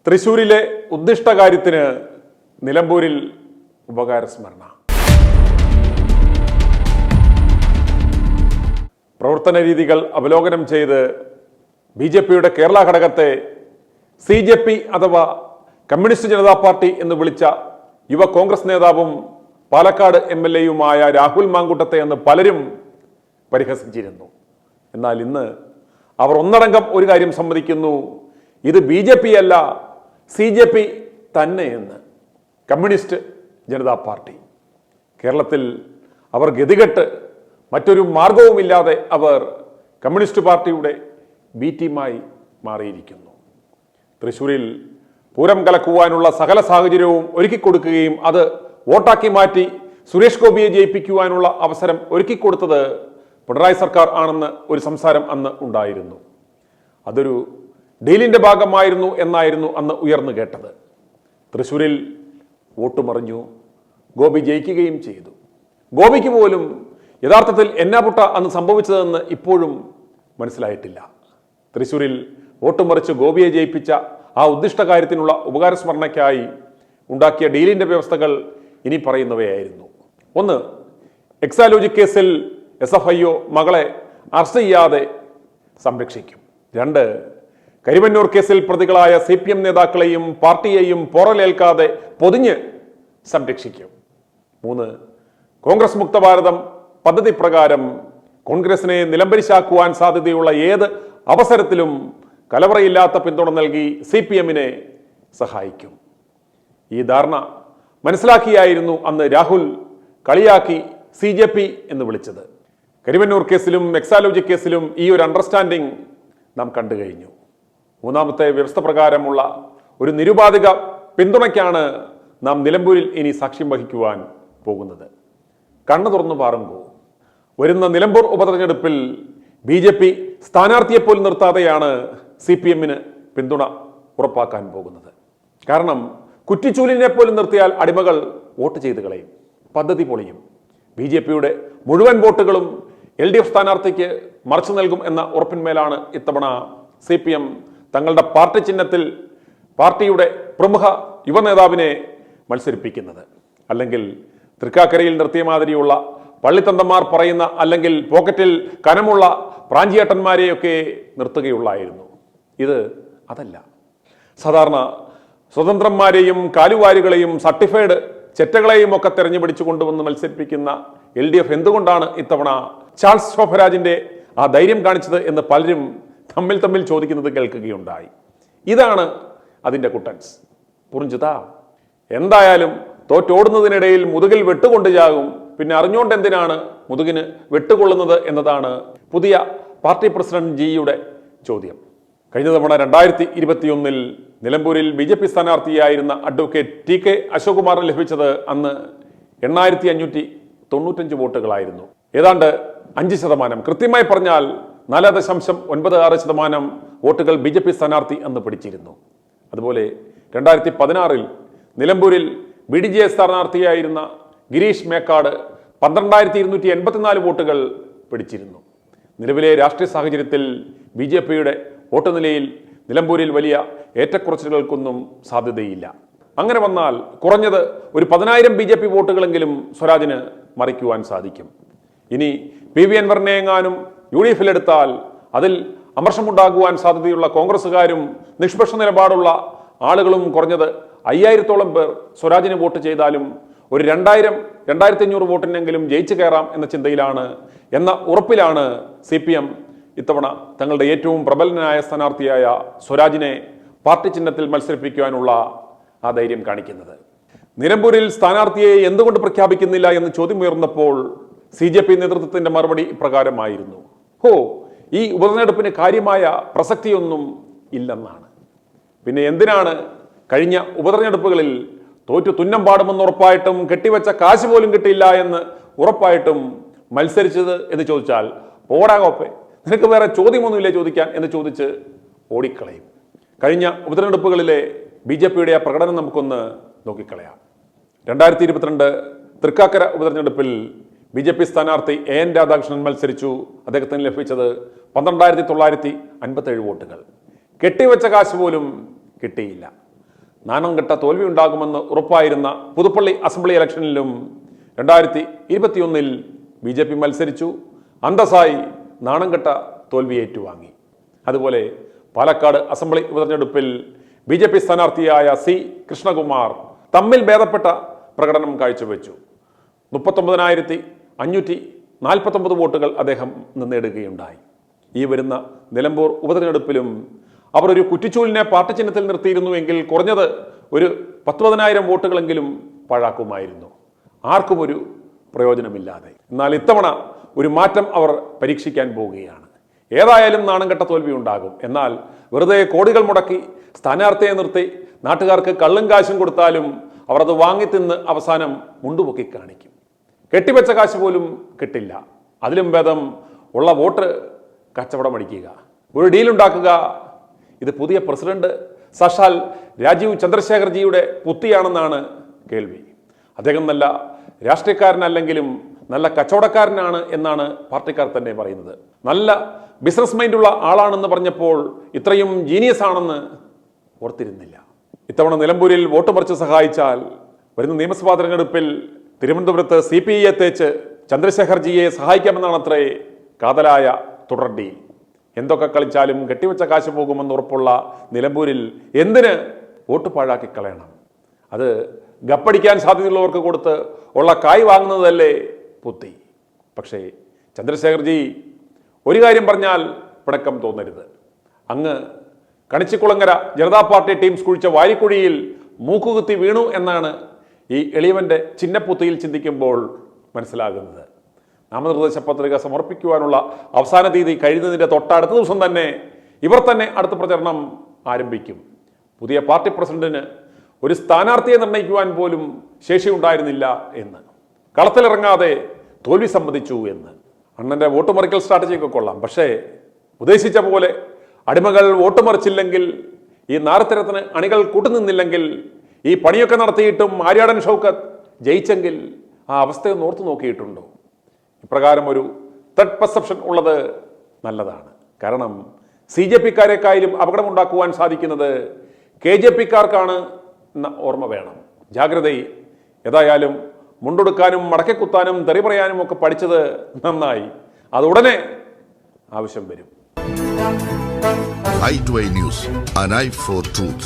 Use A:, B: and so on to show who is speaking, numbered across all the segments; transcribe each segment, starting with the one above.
A: തൃശ്ശൂരിലെ ഉദ്ദിഷ്ടകാര്യത്തിന് നിലമ്പൂരിൽ ഉപകാരസ്മരണ. പ്രവർത്തന രീതികൾ അവലോകനം ചെയ്ത് ബി.ജെ.പിയുടെ കേരള ഘടകത്തെ സി.ജെ.പി അഥവാ കമ്മ്യൂണിസ്റ്റ് ജനതാ പാർട്ടി എന്ന് വിളിച്ച യുവ കോൺഗ്രസ് നേതാവും പാലക്കാട് എം.എൽ.എയുമായ രാഹുൽ മാങ്കൂട്ടത്തെ എന്ന് പലരും പരിഹസിച്ചിരുന്നു. എന്നാൽ ഇന്ന് അവർ ഒന്നടങ്കം ഒരു കാര്യം സമ്മതിക്കുന്നു, ഇത് ബി.ജെ.പി അല്ല, സി.ജെ.പി തന്നെ എന്ന്. കമ്മ്യൂണിസ്റ്റ് ജനതാ പാർട്ടി കേരളത്തിൽ അവർ ഗതികെട്ട് മറ്റൊരു മാർഗവുമില്ലാതെ അവർ കമ്മ്യൂണിസ്റ്റ് പാർട്ടിയുടെ ബി ടീമായി മാറിയിരിക്കുന്നു. തൃശ്ശൂരിൽ പൂരം കലക്കുവാനുള്ള സകല സാഹചര്യവും ഒരുക്കിക്കൊടുക്കുകയും അത് വോട്ടാക്കി മാറ്റി സുരേഷ് ഗോപിയെ ജയിപ്പിക്കുവാനുള്ള അവസരം ഒരുക്കിക്കൊടുത്തത് പിണറായി സർക്കാർ ആണെന്ന് ഒരു സംസാരം അന്ന് ഉണ്ടായിരുന്നു. അതൊരു ഡീലിന്റെ ഭാഗമായിരുന്നു എന്നായിരുന്നു അന്ന് ഉയർന്നു കേട്ടത്. തൃശ്ശൂരിൽ വോട്ട് മറിഞ്ഞു, ഗോപി ജയിക്കുകയും ചെയ്തു. ഗോപിക്ക് പോലും യഥാർത്ഥത്തിൽ എന്നാപുട്ട അന്ന് സംഭവിച്ചതെന്ന് ഇപ്പോഴും മനസ്സിലായിട്ടില്ല. തൃശ്ശൂരിൽ വോട്ട് മറിച്ച് ഗോപിയെ ജയിപ്പിച്ച ആ ഉദ്ദിഷ്ട കാര്യത്തിനുള്ള ഉപകാരസ്മരണയ്ക്കായി ഉണ്ടാക്കിയ ഡീലിന്റെ വ്യവസ്ഥകൾ ഇനി പറയുന്നവയായിരുന്നു. ഒന്ന്, എക്സാലോജി കേസിൽ SFIO മകളെ അറസ്റ്റ് ചെയ്യാതെ സംരക്ഷിക്കും. രണ്ട്, കരിമന്നൂർ കേസിൽ പ്രതികളായ CPM നേതാക്കളെയും പാർട്ടിയെയും പോറലേൽക്കാതെ പൊതിഞ്ഞ് സംരക്ഷിക്കും. മൂന്ന്, കോൺഗ്രസ് മുക്ത ഭാരതം പദ്ധതി പ്രകാരം കോൺഗ്രസിനെ നിലംപരിശാക്കുവാൻ സാധ്യതയുള്ള ഏത് അവസരത്തിലും കലവറയില്ലാത്ത പിന്തുണ നൽകി CPM-നെ സഹായിക്കും. ഈ ധാരണ മനസ്സിലാക്കിയായിരുന്നു അന്ന് രാഹുൽ കളിയാക്കി CJP എന്ന് വിളിച്ചത്. കരിമന്നൂർ കേസിലും എക്സാലോജി കേസിലും ഈ ഒരു അണ്ടർസ്റ്റാൻഡിങ് നാം കണ്ടു കഴിഞ്ഞു. മൂന്നാമത്തെ വ്യവസ്ഥ പ്രകാരമുള്ള ഒരു നിരുപാധിക പിന്തുണയ്ക്കാണ് നാം നിലമ്പൂരിൽ ഇനി സാക്ഷ്യം വഹിക്കുവാൻ പോകുന്നത്. കണ്ണു തുറന്നു പാറുങ്കോ, വരുന്ന നിലമ്പൂർ ഉപതെരഞ്ഞെടുപ്പിൽ BJP സ്ഥാനാർത്ഥിയെപ്പോലും നിർത്താതെയാണ് CPM-ന് പിന്തുണ ഉറപ്പാക്കാൻ പോകുന്നത്. കാരണം കുറ്റിച്ചൂലിനെ പോലും നിർത്തിയാൽ അടിമകൾ വോട്ട് ചെയ്ത് കളയും, പദ്ധതി പൊളിയും. BJP-യുടെ മുഴുവൻ വോട്ടുകളും LDF സ്ഥാനാർത്ഥിക്ക് മറിച്ചു നൽകും എന്ന ഉറപ്പിന്മേലാണ് ഇത്തവണ CPM തങ്ങളുടെ പാർട്ടി ചിഹ്നത്തിൽ പാർട്ടിയുടെ പ്രമുഖ യുവനേതാവിനെ മത്സരിപ്പിക്കുന്നത്. അല്ലെങ്കിൽ തൃക്കാക്കരയിൽ നിർത്തിയ മാതിരിയുള്ള പള്ളിത്തന്തന്മാർ പറയുന്ന അല്ലെങ്കിൽ പോക്കറ്റിൽ കനമുള്ള പ്രാഞ്ചിയേട്ടന്മാരെയൊക്കെ നിർത്തുകയുള്ളായിരുന്നു. ഇത് അതല്ല. സാധാരണ സ്വതന്ത്രന്മാരെയും കാലുവാരികളെയും സർട്ടിഫൈഡ് ചെറ്റകളെയും ഒക്കെ തെരഞ്ഞുപിടിച്ചു കൊണ്ടുവന്ന് മത്സരിപ്പിക്കുന്ന LDF എന്തുകൊണ്ടാണ് ഇത്തവണ ചാൾസ് ശോഭരാജിന്റെ ആ ധൈര്യം കാണിച്ചത് എന്ന് പലരും തമ്മിൽ ചോദിക്കുന്നത് കേൾക്കുകയുണ്ടായി. ഇതാണ് അതിൻ്റെ കുട്ടൻസ്. പുറിഞ്ചുതാ, എന്തായാലും തോറ്റോടുന്നതിനിടയിൽ മുതുകിൽ വെട്ടുകൊണ്ട് ചാകും, പിന്നെ അറിഞ്ഞുകൊണ്ട് എന്തിനാണ് മുതുകിന് വെട്ടുകൊള്ളുന്നത് എന്നതാണ് പുതിയ പാർട്ടി പ്രസിഡന്റ് ജിയുടെ ചോദ്യം. കഴിഞ്ഞ തവണ 2021 നിലമ്പൂരിൽ BJP സ്ഥാനാർത്ഥിയായിരുന്ന അഡ്വക്കേറ്റ് TK അശോകുമാറിന് ലഭിച്ചത് അന്ന് 8595 വോട്ടുകളായിരുന്നു. ഏതാണ്ട് 5%, കൃത്യമായി പറഞ്ഞാൽ 4.96% വോട്ടുകൾ BJP സ്ഥാനാർത്ഥി അന്ന് പിടിച്ചിരുന്നു. അതുപോലെ 2016 നിലമ്പൂരിൽ BDJ സ്ഥാനാർത്ഥിയായിരുന്ന ഗിരീഷ് മേക്കാട് 12284 വോട്ടുകൾ പിടിച്ചിരുന്നു. നിലവിലെ രാഷ്ട്രീയ സാഹചര്യത്തിൽ BJP-യുടെ വോട്ട് നിലയിൽ നിലമ്പൂരിൽ വലിയ ഏറ്റക്കുറച്ചിലുകൾക്കൊന്നും സാധ്യതയില്ല. അങ്ങനെ വന്നാൽ കുറഞ്ഞത് ഒരു 10,000 BJP വോട്ടുകളെങ്കിലും സ്വരാജിന് മറിക്കുവാൻ സാധിക്കും. ഇനി PV അൻവറിനെ എങ്ങാനും UDF-ലെടുത്താൽ അതിൽ അമർഷമുണ്ടാകുവാൻ സാധ്യതയുള്ള കോൺഗ്രസുകാരും നിഷ്പക്ഷ നിലപാടുള്ള ആളുകളും കുറഞ്ഞത് 5000-ഓളം പേർ സ്വരാജിന് വോട്ട് ചെയ്താലും ഒരു 2000-2500 വോട്ടിനെങ്കിലും ജയിച്ചു കയറാം എന്ന ചിന്തയിലാണ്, എന്ന ഉറപ്പിലാണ് CPM ഇത്തവണ തങ്ങളുടെ ഏറ്റവും പ്രബലനായ സ്ഥാനാർത്ഥിയായ സ്വരാജിനെ പാർട്ടി ചിഹ്നത്തിൽ മത്സരിപ്പിക്കുവാനുള്ള ആ ധൈര്യം കാണിക്കുന്നത്. നിലമ്പൂരിൽ സ്ഥാനാർത്ഥിയെ എന്തുകൊണ്ട് പ്രഖ്യാപിക്കുന്നില്ല എന്ന് ചോദ്യമുയർന്നപ്പോൾ CJP നേതൃത്വത്തിന്റെ മറുപടി ഇപ്രകാരമായിരുന്നു: ഈ ഉപതെരഞ്ഞെടുപ്പിന് കാര്യമായ പ്രസക്തിയൊന്നും ഇല്ലെന്നാണ്. പിന്നെ എന്തിനാണ് കഴിഞ്ഞ ഉപതെരഞ്ഞെടുപ്പുകളിൽ തോറ്റു തുന്നം പാടുമെന്ന് ഉറപ്പായിട്ടും കെട്ടിവെച്ച കാശ് പോലും കിട്ടിയില്ല എന്ന് ഉറപ്പായിട്ടും മത്സരിച്ചത് എന്ന് ചോദിച്ചാൽ, പോടാ കോപ്പെ, നിനക്ക് വേറെ ചോദ്യമൊന്നുമില്ലേ ചോദിക്കാൻ എന്ന് ചോദിച്ച് ഓടിക്കളയും. കഴിഞ്ഞ ഉപതെരഞ്ഞെടുപ്പുകളിലെ BJP-യുടെ ആ പ്രകടനം നമുക്കൊന്ന് നോക്കിക്കളയാം. 2022 തൃക്കാക്കര ഉപതെരഞ്ഞെടുപ്പിൽ BJP സ്ഥാനാർത്ഥി AN രാധാകൃഷ്ണൻ മത്സരിച്ചു. അദ്ദേഹത്തിന് ലഭിച്ചത് 12957 വോട്ടുകൾ. കെട്ടിവെച്ച കാശ് പോലും കിട്ടിയില്ല. നാണംകെട്ട തോൽവി ഉണ്ടാകുമെന്ന് ഉറപ്പായിരുന്ന പുതുപ്പള്ളി അസംബ്ലി ഇലക്ഷനിലും 2021 BJP മത്സരിച്ചു, അന്തസ്സായി നാണംകെട്ട തോൽവി ഏറ്റുവാങ്ങി. അതുപോലെ പാലക്കാട് അസംബ്ലി ഉപതെരഞ്ഞെടുപ്പിൽ BJP സ്ഥാനാർത്ഥിയായ C. കൃഷ്ണകുമാർ തമ്മിൽ ഭേദപ്പെട്ട പ്രകടനം കാഴ്ചവെച്ചു. 39,549 വോട്ടുകൾ അദ്ദേഹം നേടുകയുണ്ടായി. ഈ വരുന്ന നിലമ്പൂർ ഉപതെരഞ്ഞെടുപ്പിലും അവർ ഒരു കുറ്റിച്ചൂലിനെ പാർട്ടി ചിഹ്നത്തിൽ നിർത്തിയിരുന്നുവെങ്കിൽ കുറഞ്ഞത് ഒരു 10,000 വോട്ടുകളെങ്കിലും പാഴാക്കുമായിരുന്നു. ആർക്കും ഒരു പ്രയോജനമില്ലാതെ. എന്നാൽ ഇത്തവണ ഒരു മാറ്റം അവർ പരീക്ഷിക്കാൻ പോവുകയാണ്. ഏതായാലും നാണംകെട്ട തോൽവി ഉണ്ടാകും. എന്നാൽ വെറുതെ കോടികൾ മുടക്കി സ്ഥാനാർത്ഥിയെ നിർത്തി നാട്ടുകാർക്ക് കള്ളും കാശും കൊടുത്താലും അവർ അത് വാങ്ങിത്തിന്ന് അവസാനം മുണ്ടുപൊക്കി കാണിക്കും. കെട്ടിവെച്ച കാശ് പോലും കിട്ടില്ല. അതിലും ഭേദം ഉള്ള വോട്ട് കച്ചവടമടിക്കുക, ഒരു ഡീലുണ്ടാക്കുക. ഇത് പുതിയ പ്രസിഡന്റ് സാക്ഷാൽ രാജീവ് ചന്ദ്രശേഖർജിയുടെ പുത്തിയാണെന്നാണ് കേൾവി. അദ്ദേഹം നല്ല രാഷ്ട്രീയക്കാരനല്ലെങ്കിലും നല്ല കച്ചവടക്കാരനാണ് എന്നാണ് പാർട്ടിക്കാർ തന്നെ പറയുന്നത്. നല്ല ബിസിനസ് മൈൻഡുള്ള ആളാണെന്ന് പറഞ്ഞപ്പോൾ ഇത്രയും ജീനിയസ് ആണെന്ന് ഓർത്തിരുന്നില്ല. ഇത്തവണ നിലമ്പൂരിൽ വോട്ട് മറിച്ച് സഹായിച്ചാൽ വരുന്ന നിയമസഭാ തെരഞ്ഞെടുപ്പിൽ തിരുവനന്തപുരത്ത് CPI തേച്ച് ചന്ദ്രശേഖർജിയെ സഹായിക്കാമെന്നാണത്രേ കാതലായ തുടർടി. എന്തൊക്കെ കളിച്ചാലും കെട്ടിവെച്ച കാശ് പോകുമെന്ന് ഉറപ്പുള്ള നിലമ്പൂരിൽ എന്തിന് വോട്ട് പാഴാക്കി കളയണം? അത് ഗപ്പടിക്കാൻ സാധ്യതയുള്ളവർക്ക് കൊടുത്ത് ഉള്ള കായ് വാങ്ങുന്നതല്ലേ പുത്തി. പക്ഷേ ചന്ദ്രശേഖർജി ഒരു കാര്യം പറഞ്ഞാൽ പിണക്കം തോന്നരുത്. അങ്ങ് കണിച്ചിക്കുളങ്ങര ജനതാ പാർട്ടി ടീംസ് കുഴിച്ച വാരിക്കുഴിയിൽ മൂക്കുകുത്തി വീണു എന്നാണ് ഈ എളിയവന്റെ ചിഹ്നപ്പുത്തിയിൽ ചിന്തിക്കുമ്പോൾ മനസ്സിലാകുന്നത്. നാമനിർദ്ദേശ പത്രിക സമർപ്പിക്കുവാനുള്ള അവസാന തീയതി കഴിയുന്നതിൻ്റെ തൊട്ടടുത്ത ദിവസം തന്നെ ഇവർ തന്നെ അടുത്ത പ്രചരണം ആരംഭിക്കും. പുതിയ പാർട്ടി പ്രസിഡന്റിന് ഒരു സ്ഥാനാർത്ഥിയെ നിർണ്ണയിക്കുവാൻ പോലും ശേഷിയുണ്ടായിരുന്നില്ല എന്ന്, കളത്തിലിറങ്ങാതെ തോൽവി സമ്മതിച്ചു എന്ന്. അണ്ണൻ്റെ വോട്ട് മറിക്കൽ സ്ട്രാറ്റജിയൊക്കെ കൊള്ളാം. പക്ഷേ ഉദ്ദേശിച്ച പോലെ അടിമകൾ വോട്ട് മറിച്ചില്ലെങ്കിൽ, ഈ നാരത്തരത്തിന് അണികൾ കൂട്ടുനിന്നില്ലെങ്കിൽ, ഈ പണിയൊക്കെ നടത്തിയിട്ടും ആര്യാടൻ ഷൗക്കത്ത് ജയിച്ചെങ്കിൽ ആ അവസ്ഥയൊന്ന് ഓർത്തു നോക്കിയിട്ടുണ്ടോ? ഇപ്രകാരം ഒരു ത്രെഡ് പെർസെപ്ഷൻ ഉള്ളത് നല്ലതാണ്. കാരണം CJP-ക്കാരെക്കായാലും അപകടമുണ്ടാക്കുവാൻ സാധിക്കുന്നത് KJP-ക്കാർക്കാണ് എന്ന ഓർമ്മ വേണം. ജാഗ്രത. ഏതായാലും മുണ്ടൊടുക്കാനും മടക്കിക്കുത്താനും തെറി പറയാനും ഒക്കെ പഠിച്ചത് നന്നായി. അത് ഉടനെ ആവശ്യം വരും.
B: i2i News, an eye for truth.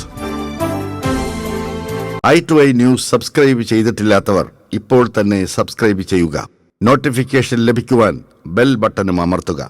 B: i2i News subscribe ചെയ്തിട്ടില്ലാത്തവർ ഇപ്പോൾ തന്നെ സബ്സ്ക്രൈബ് ചെയ്യുക. നോട്ടിഫിക്കേഷൻ ലഭിക്കുവാൻ ബെൽ ബട്ടണും അമർത്തുക.